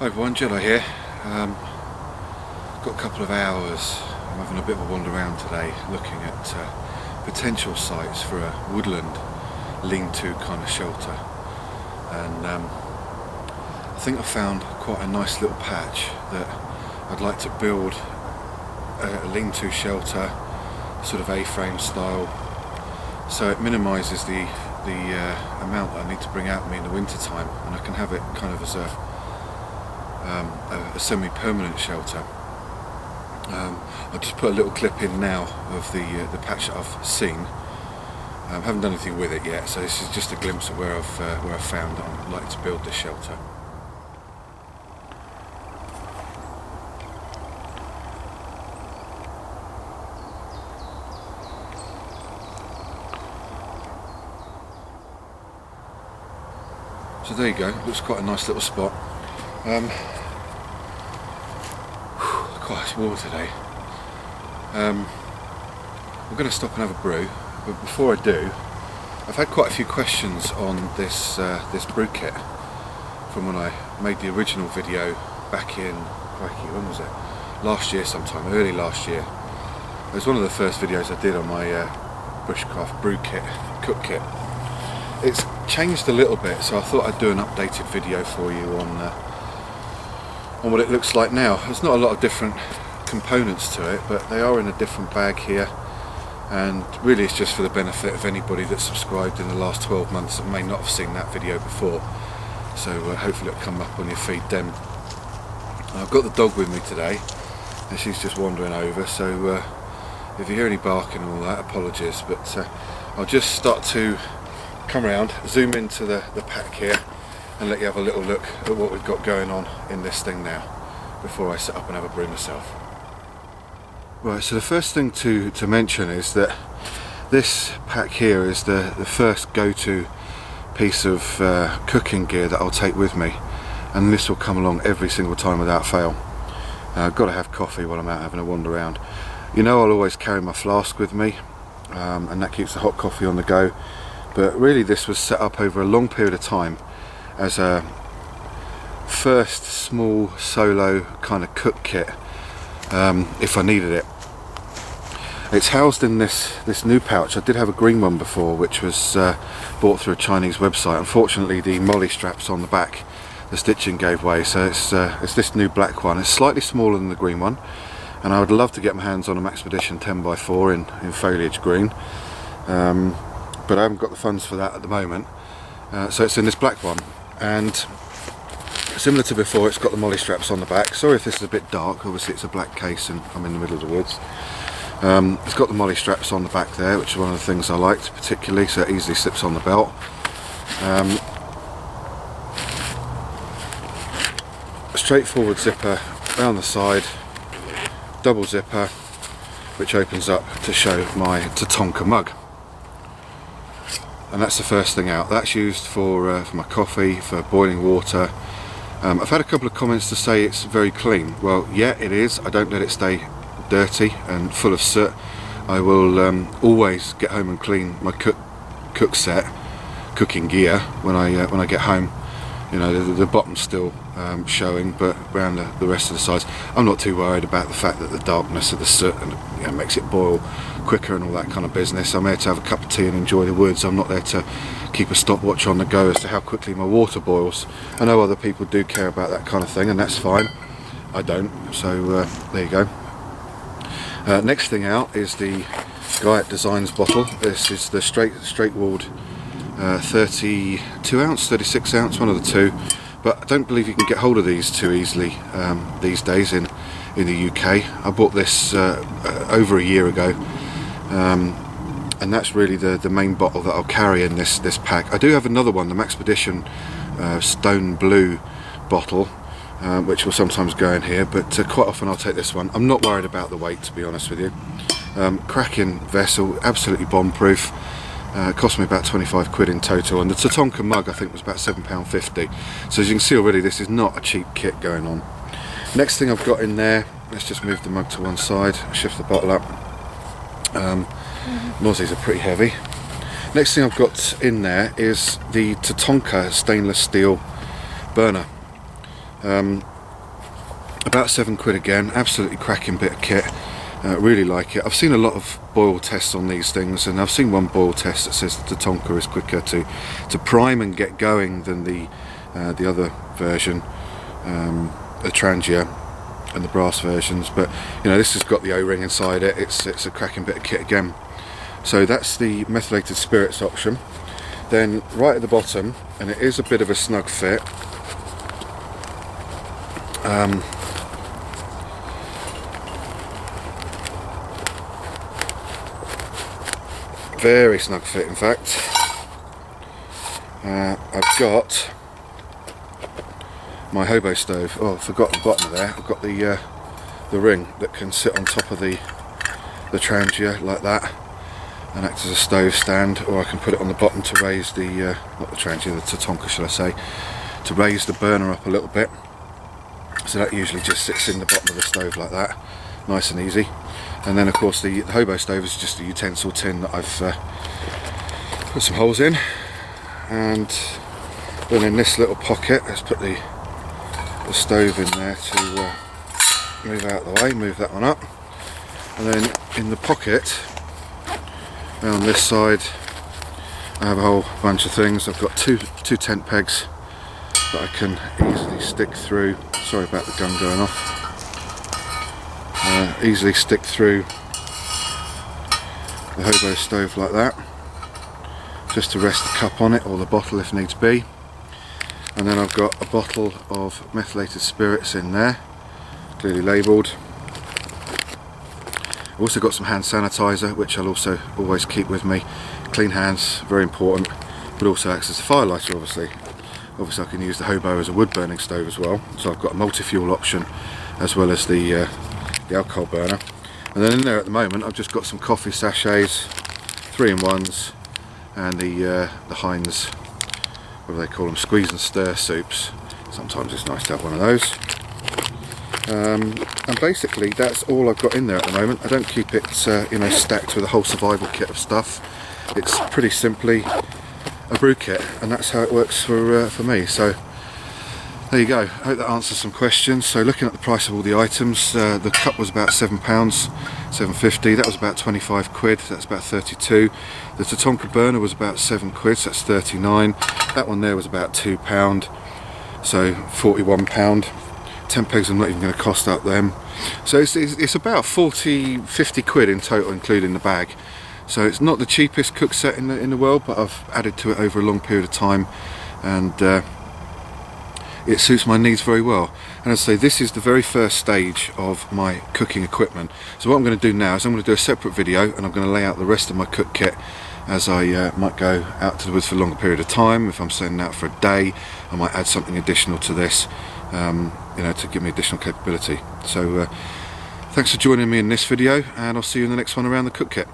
Hi everyone, Jello here. Got a couple of hours. I'm having a bit of a wander around today looking at potential sites for a woodland lean-to kind of shelter, and I think I found quite a nice little patch that I'd like to build a lean-to shelter, sort of A-frame style, so it minimises the amount that I need to bring out with me in the winter time, and I can have it kind of as a semi-permanent shelter. I'll just put a little clip in now of the patch that I've seen. I haven't done anything with it yet, so this is just a glimpse of where I've found that I'd like to build this shelter. So there you go, looks quite a nice little spot. Quite warm today. We're going to stop and have a brew, but before I do, I've had quite a few questions on this brew kit from when I made the original video back in, when was it? Last year sometime, early last year. It was one of the first videos I did on my Bushcraft brew kit, cook kit. It's changed a little bit, so I thought I'd do an updated video for you on what it looks like now. There's not a lot of different components to it, but they are in a different bag here, and really it's just for the benefit of anybody that's subscribed in the last 12 months that may not have seen that video before, so hopefully it'll come up on your feed then. I've got the dog with me today and she's just wandering over, so if you hear any barking and all that, apologies, but I'll just start to come around, zoom into the pack here and let you have a little look at what we've got going on in this thing now before I set up and have a brew myself. Right, so the first thing to mention is that this pack here is the first go-to piece of cooking gear that I'll take with me, and this will come along every single time without fail. I've got to have coffee while I'm out having a wander around. You know, I'll always carry my flask with me, and that keeps the hot coffee on the go. But really this was set up over a long period of time as a first small solo kind of cook kit, if I needed it. It's housed in this new pouch. I did have a green one before, which was bought through a Chinese website. Unfortunately the molly straps on the back, the stitching gave way, so it's this new black one. It's slightly smaller than the green one, and I would love to get my hands on a Maxpedition 10x4 in foliage green. But I haven't got the funds for that at the moment, so it's in this black one, and similar to before, it's got the molly straps on the back. Sorry if this is a bit dark, obviously it's a black case and I'm in the middle of the woods. It's got the molly straps on the back there, which is one of the things I liked particularly, so it easily slips on the belt. A straightforward zipper around the side, double zipper, which opens up to show my Tatanka mug. And that's the first thing out. That's used for my coffee, for boiling water. I've had a couple of comments to say it's very clean. Well, yeah, it is. I don't let it stay dirty and full of soot. I will always get home and clean my cooking gear when I get home. You know, the bottom's still showing, but around the rest of the sides, I'm not too worried about the fact that the darkness of the soot and makes it boil quicker and all that kind of business. I'm there to have a cup of tea and enjoy the woods. I'm not there to keep a stopwatch on the go as to how quickly my water boils. I know other people do care about that kind of thing, and that's fine. I don't, so there you go. Next thing out is the Guy Designs bottle. This is the straight-walled 32 ounce, 36 ounce, one of the two, but I don't believe you can get hold of these too easily these days in the UK. I bought this over a year ago, and that's really the main bottle that I'll carry in this pack. I do have another one, the Maxpedition stone blue bottle, which will sometimes go in here, but quite often I'll take this one. I'm not worried about the weight, to be honest with you. Cracking vessel, absolutely bomb proof. It cost me about 25 quid in total, and the Tatanka mug I think was about £7.50. So as you can see already, this is not a cheap kit going on. Next thing I've got in there, let's just move the mug to one side, shift the bottle up. Mozzies are pretty heavy. Next thing I've got in there is the Tatanka stainless steel burner. About £7 again, absolutely cracking bit of kit. Really like it. I've seen a lot of boil tests on these things, and I've seen one boil test that says the Tatanka is quicker to prime and get going than the other version, the Trangia and the brass versions. But you know, this has got the O-ring inside it. It's a cracking bit of kit again. So that's the methylated spirits option. Then right at the bottom, and it is a bit of a snug fit, very snug fit in fact. I've got my hobo stove. Oh, I forgot the bottom of there. I've got the ring that can sit on top of the Trangia like that and act as a stove stand, or I can put it on the bottom to raise the not the Trangia, the Tatanka shall I say, to raise the burner up a little bit. So that usually just sits in the bottom of the stove like that, nice and easy. And then of course the hobo stove is just a utensil tin that I've put some holes in. And then in this little pocket, let's put the stove in there to move out of the way, move that one up. And then in the pocket, on this side, I have a whole bunch of things. I've got two tent pegs that I can easily stick through. Sorry about the gun going off. Easily stick through the hobo stove like that, just to rest the cup on it, or the bottle if needs be. And then I've got a bottle of methylated spirits in there, clearly labelled. I've also got some hand sanitizer, which I'll also always keep with me. Clean hands, very important, but also acts as a fire lighter obviously. Obviously I can use the hobo as a wood burning stove as well, so I've got a multi-fuel option as well as the alcohol burner. And then in there at the moment I've just got some coffee sachets, 3-in-1s, and the Heinz, what do they call them, squeeze and stir soups. Sometimes it's nice to have one of those. And basically that's all I've got in there at the moment. I don't keep it you know, stacked with a whole survival kit of stuff. It's pretty simply a brew kit, and that's how it works for me. So there you go. I hope that answers some questions. So looking at the price of all the items, the cup was about £7, £7.50. That was about £25. That's about 32. The Tatanka burner was about £7, so that's 39. That one there was about £2, so £41. 10 pegs I'm not even going to cost up them. So it's about 40-50 quid in total, including the bag. So it's not the cheapest cook set in the world, but I've added to it over a long period of time, and it suits my needs very well. And as I say, this is the very first stage of my cooking equipment. So what I'm going to do now is I'm going to do a separate video, and I'm going to lay out the rest of my cook kit as I might go out to the woods for a longer period of time. If I'm sending out for a day, I might add something additional to this, you know, to give me additional capability. So thanks for joining me in this video, and I'll see you in the next one around the cook kit.